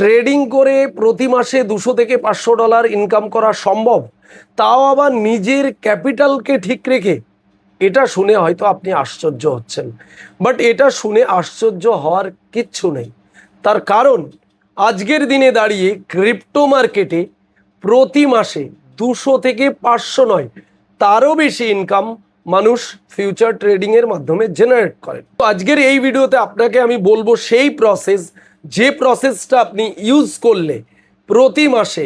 Trading করে প্রতি মাসে $200 থেকে $500 ইনকাম করা সম্ভব, তাও আবার নিজের ক্যাপিটালকে ঠিক রেখে। এটা শুনে হয়তো আপনি আশ্চর্য হচ্ছেন, বাট এটা শুনে আশ্চর্য হওয়ার কিচ্ছু নেই। তার কারণ আজকের দিনে দাঁড়িয়ে ক্রিপ্টো মার্কেটে প্রতি মাসে 200 থেকে 500 নয়, তারও বেশি ইনকাম মানুষ ফিউচার ট্রেডিংয়ের মাধ্যমে জেনারেট করে। তো আজকের এই ভিডিওতে আপনাকে আমি বলবো সেই প্রসেস, যে প্রসেসটা আপনি ইউজ করলে প্রতি মাসে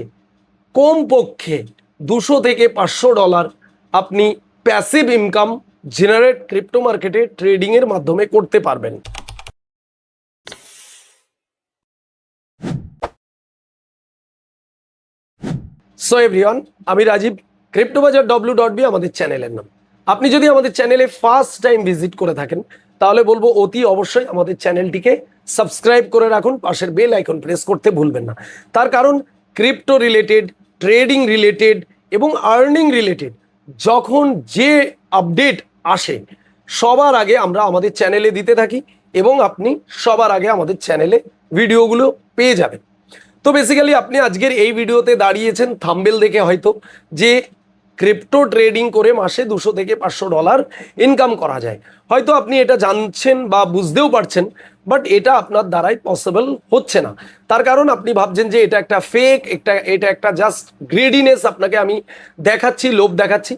কমপক্ষে $200 থেকে $500 আপনি প্যাসিভ ইনকাম জেনারেট ক্রিপ্টো মার্কেটে ট্রেডিংয়ের মাধ্যমে করতে পারবেন। সো এভরিওয়ান, আমি রাজীব, cryptobajar.w.b আমাদের চ্যানেলের নাম। আপনি যদি আমাদের চ্যানেলে ফার্স্ট টাইম ভিজিট করে থাকেন তাহলে বলবো অতি অবশ্যই আমাদের চ্যানেলটিকে সাবস্ক্রাইব করে রাখুন, পাশের বেল আইকন প্রেস করতে ভুলবেন না। তার কারণ ক্রিপ্টো রিলেটেড, ট্রেডিং রিলেটেড এবং আর্নিং রিলেটেড যখন যে আপডেট আসে সবার আগে আমরা আমাদের চ্যানেলে দিতে থাকি এবং আপনি সবার আগে আমাদের চ্যানেলে ভিডিওগুলো পেয়ে যাবেন। তো বেসিক্যালি আপনি আজকের এই ভিডিওতে দাঁড়িয়েছেন থাম্বনেল দেখে হয়তো যে ক্রিপ্টো ট্রেডিং করে মাসে $200 থেকে $500 ইনকাম করা যায়। হয়তো আপনি এটা জানছেন বা বুঝতেও পারছেন, বাট এটা আপনার দ্বারাই পসিবল হচ্ছে না। তার কারণ আপনি ভাবছেন যে এটা একটা ফেক, এটা একটা জাস্ট গ্রেডিনেস আপনাকে আমি দেখাচ্ছি, লোভ দেখাচ্ছি।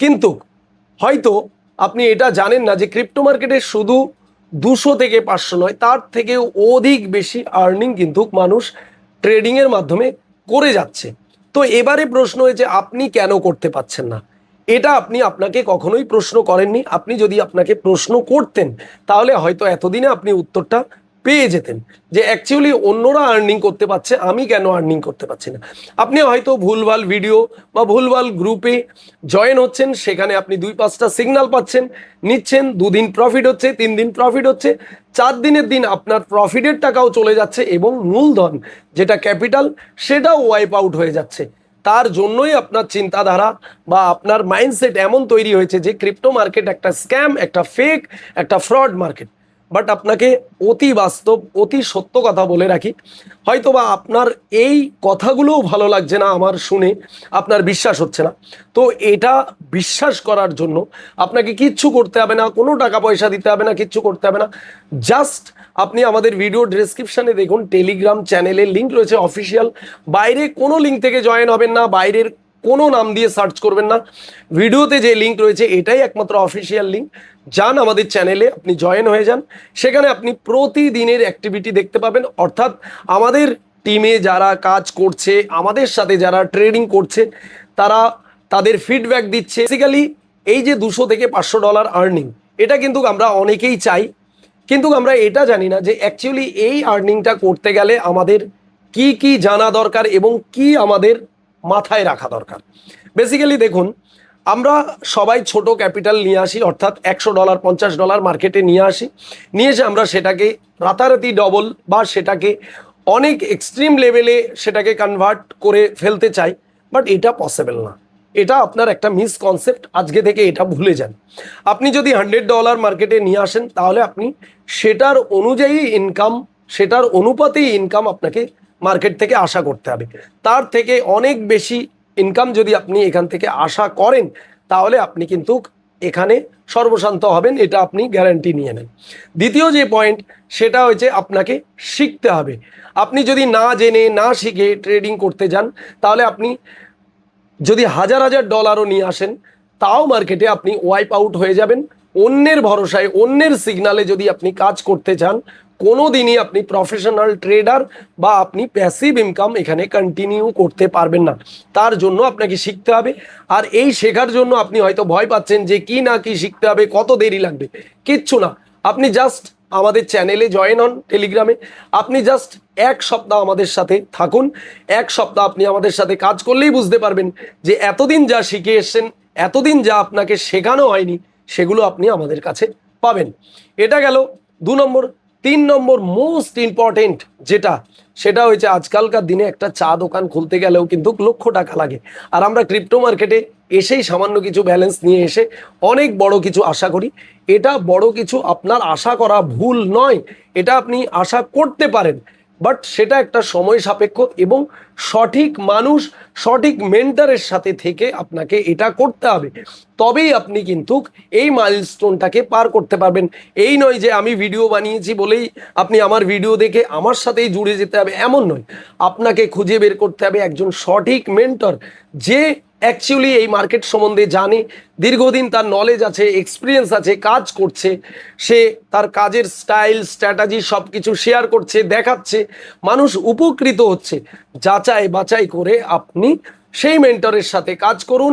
কিন্তু হয়তো আপনি এটা জানেন না যে ক্রিপ্টো মার্কেটে শুধু 200 থেকে 500 নয়, তার থেকে অধিক বেশি আর্নিং কিন্তু মানুষ ট্রেডিংয়ের মাধ্যমে করে যাচ্ছে। তো এবারে প্রশ্ন হয়েছে আপনি কেন করতে পারছেন না। এটা আপনি আপনাকে কখনোই প্রশ্ন করেননি। আপনি যদি আপনাকে প্রশ্ন করতেন তাহলে হয়তো এতদিনে আপনি উত্তরটা পেয়ে যেতেন যে অ্যাকচুয়ালি অন্যরা আর্নিং করতে পারছে, আমি কেন আর্নিং করতে পারছি না। আপনি হয়তো ভুলভাল ভিডিও বা ভুলভাল গ্রুপে জয়েন হচ্ছেন, সেখানে আপনি 2-5টা সিগন্যাল পাচ্ছেন, নিচ্ছেন, 2 দিন প্রফিট হচ্ছে, 3 দিন প্রফিট হচ্ছে, 4 দিনের দিন আপনার প্রফিটের টাকাও চলে যাচ্ছে এবং মূলধন যেটা ক্যাপিটাল সেটাও ওয়াইপ আউট হয়ে যাচ্ছে। তার জন্যই আপনার চিন্তাধারা বা আপনার মাইন্ডসেট এমন তৈরি হয়েছে যে ক্রিপ্টো মার্কেট একটা স্ক্যাম, একটা ফেক, একটা ফ্রড মার্কেট। বাট আপনাকে অতি বাস্তব, অতি সত্য কথা বলে রাখি, হয়তোবা আপনার এই কথাগুলোও ভালো লাগছে না আমার শুনে, আপনার বিশ্বাস হচ্ছে না। তো এটা বিশ্বাস করার জন্য আপনাকে কিচ্ছু করতে হবে না, কোনো টাকা পয়সা দিতে হবে না, কিচ্ছু করতে হবে না। জাস্ট আপনি আমাদের ভিডিও ডেসক্রিপশানে দেখুন টেলিগ্রাম চ্যানেলের লিঙ্ক রয়েছে অফিসিয়াল। বাইরে কোনো লিঙ্ক থেকে জয়েন হবেন না, বাইরের কোনো নাম দিয়ে সার্চ করবেন না। ভিডিওতে যে লিঙ্ক রয়েছে এটাই একমাত্র অফিসিয়াল লিঙ্ক। যান আমাদের চ্যানেলে, আপনি জয়েন হয়ে যান, সেখানে আপনি প্রতিদিনের অ্যাক্টিভিটি দেখতে পাবেন। অর্থাৎ আমাদের টিমে যারা কাজ করছে, আমাদের সাথে যারা ট্রেডিং করছে, তারা তাদের ফিডব্যাক দিচ্ছে। বেসিক্যালি এই যে $200 থেকে $500 আর্নিং, এটা কিন্তু আমরা অনেকেই চাই, কিন্তু আমরা এটা জানি না যে অ্যাকচুয়ালি এই আর্নিংটা করতে গেলে আমাদের কি কি জানা দরকার এবং কি আমাদের মাথায় রাখা দরকার। বেসিক্যালি দেখুন, আমরা সবাই ছোট ক্যাপিটাল নিয়ে আসি, অর্থাৎ $100 $50 মার্কেটে নিয়ে আসি, নিয়ে এসে আমরা সেটাকে রাতারাতি ডবল বা সেটাকে অনেক এক্সট্রিম লেভেলে সেটাকে কনভার্ট করে ফেলতে চাই। বাট এটা পসিবল না, এটা আপনার একটা মিসকনসেপ্ট। আজকে থেকে এটা ভুলে যান। আপনি যদি $100 মার্কেটে নিয়ে আসেন তাহলে আপনি সেটার অনুযায়ী ইনকাম, সেটার অনুপাতেই ইনকাম আপনাকে মার্কেট থেকে আশা করতে হবে। তার থেকে অনেক বেশি ইনকাম যদি আপনি এখান থেকে আশা করেন তাহলে আপনি কিন্তু এখানে সর্বশান্ত হবেন, এটা আপনি গ্যারান্টি নিয়ে নেন। দ্বিতীয় যে পয়েন্ট সেটা হচ্ছে আপনাকে শিখতে হবে। আপনি যদি না জেনে না শিখে ট্রেডিং করতে যান তাহলে আপনি যদি $1000 নিয়ে আসেন তাও মার্কেটে আপনি ওয়াইপ আউট হয়ে যাবেন। অন্যের ভরসায়, অন্যের সিগনালে যদি আপনি কাজ করতে চান, কোনো দিনই আপনি প্রফেশনাল ট্রেডার বা আপনি প্যাসিভ ইনকাম এখানে কন্টিনিউ করতে পারবেন না। তার জন্য আপনাকে শিখতে হবে। আর এই শেখার জন্য আপনি হয়তো ভয় পাচ্ছেন যে কি না কি শিখতে হবে, কত দেরি লাগবে। কিচ্ছু না, আপনি জাস্ট আমাদের চ্যানেলে জয়েন হন টেলিগ্রামে। আপনি জাস্ট 1 সপ্তাহ আমাদের সাথে থাকুন, 1 সপ্তাহ আপনি আমাদের সাথে কাজ করলেই বুঝতে পারবেন যে এতদিন যা শিখে এসছেন, এতদিন যা আপনাকে শেখানো হয়নি, সেগুলো আপনি আমাদের কাছে পাবেন। এটা গেল 2 নম্বর। 3 নম্বর মোস্ট ইম্পর্টেন্ট যেটা, সেটা হচ্ছে আজকালকার দিনে একটা চা দোকান খুলতে গেলেও কিন্তু লক্ষ টাকা লাগে। আর আমরা ক্রিপ্টো মার্কেটে এসেই সামান্য কিছু ব্যালেন্স নিয়ে এসে অনেক বড় কিছু আশা করি। এটা বড় কিছু আপনার আশা করা ভুল নয়, এটা আপনি আশা করতে পারেন। বাট সেটা একটা সময় সাপেক্ষ এবং সঠিক মানুষ, সঠিক মেন্টরের সাথে থেকে আপনাকে এটা করতে হবে, তবেই আপনি কিন্তু এই মাইলস্টোনটাকে পার করতে পারবেন। এই নয় যে আমি ভিডিও বানিয়েছি বলেই আপনি আমার ভিডিও দেখে আমার সাথেই জুড়ে যেতে হবে, এমন নয়। আপনাকে খুঁজে বের করতে হবে একজন সঠিক মেন্টর, যে অ্যাকচুয়ালি এই মার্কেট সম্বন্ধে জানে, দীর্ঘদিন তার নলেজ আছে, এক্সপিরিয়েন্স আছে, কাজ করছে, সে তার কাজের স্টাইল স্ট্র্যাটাজি সব কিছু শেয়ার করছে, দেখাচ্ছে, মানুষ উপকৃত হচ্ছে। যাচাই বাছাই করে আপনি সেই মেন্টরের সাথে কাজ করুন,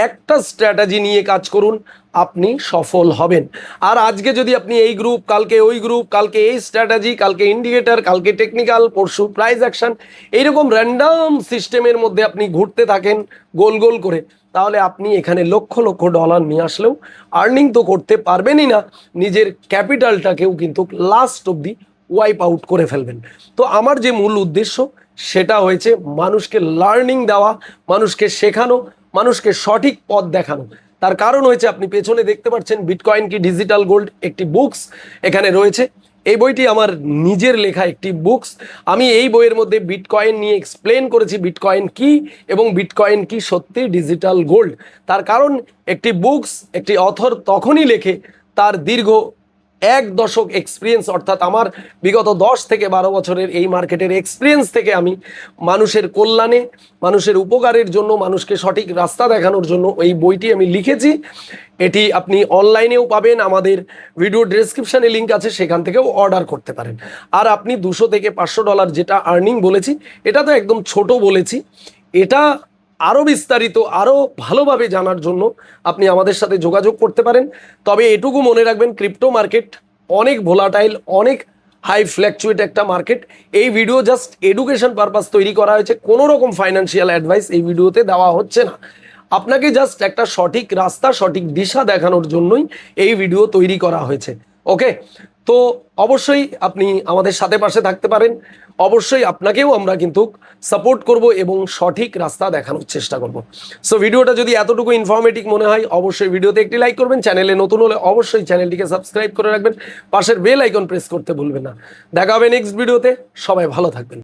একটা স্ট্র্যাটাজি নিয়ে কাজ করুন, আপনি সফল হবেন। আর আজকে যদি আপনি এই গ্রুপ, কালকে ওই গ্রুপ, কালকে এই স্ট্র্যাটাজি, কালকে ইন্ডিকেটর, কালকে টেকনিক্যাল, পরশু প্রাইস অ্যাকশন, এইরকম র্যান্ডাম সিস্টেমের মধ্যে আপনি ঘুরতে থাকেন গোল গোল করে, তাহলে আপনি এখানে লক্ষ লক্ষ ডলার নিয়ে আসলেও আর্নিং তো করতে পারবেনই না, নিজের ক্যাপিটালটাকেও কিন্তু লাস্ট অবধি ওয়াইপ আউট করে ফেলবেন। তো আমার যে মূল উদ্দেশ্য সেটা হয়েছে মানুষকে লার্নিং দেওয়া, মানুষকে শেখানো, মানুষকে সঠিক পথ দেখানো। তার কারণ হয়েছে আপনি পেছনে দেখতে পাচ্ছেন বিটকয়েন কি ডিজিটাল গোল্ড একটি বুকস এখানে রয়েছে। এই বইটি আমার নিজের লেখা একটি বুকস। আমি এই বইয়ের মধ্যে বিটকয়েন নিয়ে এক্সপ্লেন করেছি, বিটকয়েন কি এবং বিটকয়েন কি সত্যি ডিজিটাল গোল্ড। তার কারণ একটি বুকস একটি অথর তখনই লেখে তার দীর্ঘ 1 দশক এক্সপিরিয়েন্স, অর্থাৎ আমার বিগত 10 থেকে 12 বছরের এই মার্কেটের এক্সপিরিয়েন্স থেকে আমি মানুষের কল্যাণে, মানুষের উপকারের জন্য, মানুষকে সঠিক রাস্তা দেখানোর জন্য এই বইটি আমি লিখেছি। এটি আপনি অনলাইনেও পাবেন, আমাদের ভিডিও ডেসক্রিপশনে লিঙ্ক আছে, সেখান থেকেও অর্ডার করতে পারেন। আর আপনি 200 থেকে 500 ডলার যেটা আর্নিং বলেছি, এটা তো একদম ছোট বলেছি। এটা আরও বিস্তারিত, আরও ভালোভাবে জানার জন্য আপনি আমাদের সাথে যোগাযোগ করতে পারেন। তবে এটুকু মনে রাখবেন, ক্রিপ্টো মার্কেট অনেক ভোলাটাইল, অনেক হাই ফ্ল্যাকচুয়েট একটা মার্কেট। এই ভিডিও জাস্ট এডুকেশন পারপাস তৈরি করা হয়েছে, কোনো রকম ফাইন্যান্সিয়াল অ্যাডভাইস এই ভিডিওতে দেওয়া হচ্ছে না। আপনাকে জাস্ট একটা সঠিক রাস্তা, সঠিক দিশা দেখানোর জন্যই এই ভিডিও তৈরি করা হয়েছে। ওকে, তো অবশ্যই আপনি আমাদের সাথে পাশে থাকতে পারেন, অবশ্যই আপনাকেও আমরা কিন্তু সাপোর্ট করব এবং সঠিক রাস্তা দেখানোর চেষ্টা করব। সো ভিডিওটা যদি এতটুকু ইনফরমেটিভ মনে হয়, অবশ্যই ভিডিওতে একটি লাইক করবেন, চ্যানেলে নতুন হলে অবশ্যই চ্যানেলটিকে সাবস্ক্রাইব করে রাখবেন, পাশের বেল আইকন প্রেস করতে ভুলবেন না। দেখা হবে নেক্সট ভিডিওতে, সবাই ভালো থাকবেন।